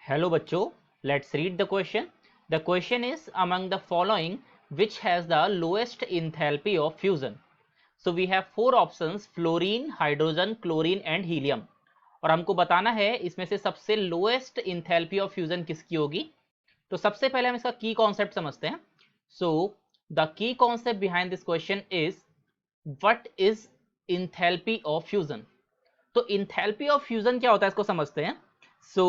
Hello बच्चों, let's read the question. The question is among the following which has the lowest enthalpy of fusion. So we have four options: fluorine, hydrogen, chlorine and helium. और हमको बताना है इसमें से सबसे lowest enthalpy of fusion किसकी होगी। तो सबसे पहले हम इसका की कॉन्सेप्ट समझते हैं। So the key concept behind this question is what is enthalpy of fusion. तो इंथैल्पी ऑफ फ्यूजन क्या होता है इसको समझते हैं। So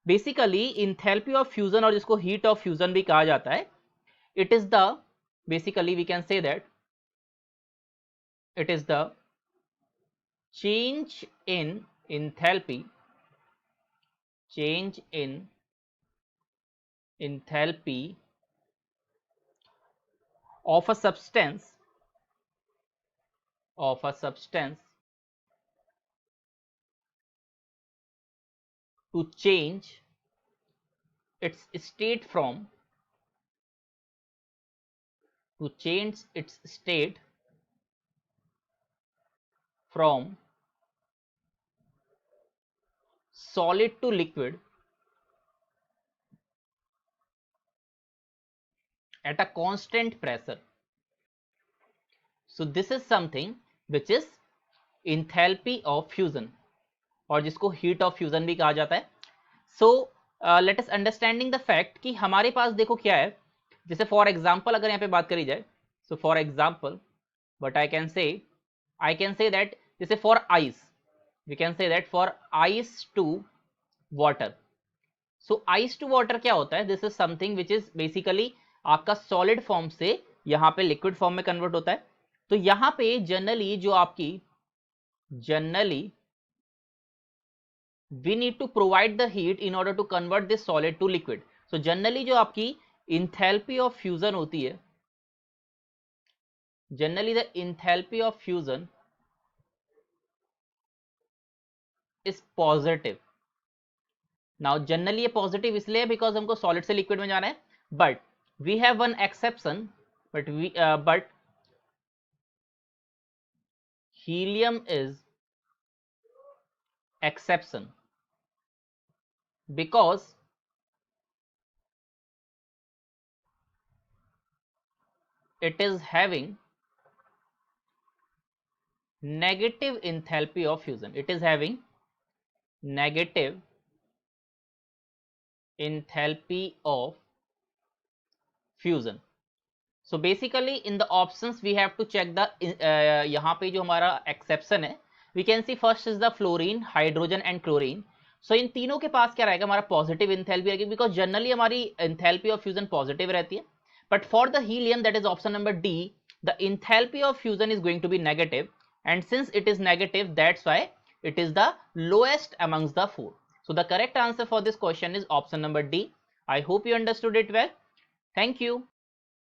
basically enthalpy of fusion, और जिसको हीट ऑफ फ्यूजन भी कहा जाता है, it is the basically we can say that it is the change in enthalpy of a substance to change its state from solid to liquid at a constant pressure. So this is something which is enthalpy of fusion, और जिसको heat of fusion भी कहा जाता है। So let us understanding the fact कि हमारे पास देखो क्या है। जैसे फॉर एग्जाम्पल अगर यहाँ पे बात करी जाए, so for example but I can say that जैसे for ice we can say that for ice to water. So ice to water क्या होता है? This is something which is basically आपका सॉलिड फॉर्म से यहाँ पे लिक्विड फॉर्म में convert होता है। तो यहाँ पे generally we need to provide the heat in order to convert this solid to liquid. So generally जो आपकी enthalpy of fusion होती है, generally the enthalpy of fusion is positive. Now generally ये positive इसलिए because हमको solid से liquid में जाना है, but we have one exception, but helium is exception because it is having negative enthalpy of fusion. It is having negative enthalpy of fusion. So basically in the options we have to check the यहाँ पे जो हमारा exception है, we can see first is the fluorine, hydrogen and chlorine. So इन तीनों के पास क्या रहेगा? हमारा positive enthalpy रहेगी, because generally हमारी enthalpy of fusion positive रहती है। But for the helium, that is option number D, the enthalpy of fusion is going to be negative, and since it is negative, that's why it is the lowest amongst the four. So the correct answer for this question is option number D. I hope you understood it well. Thank you.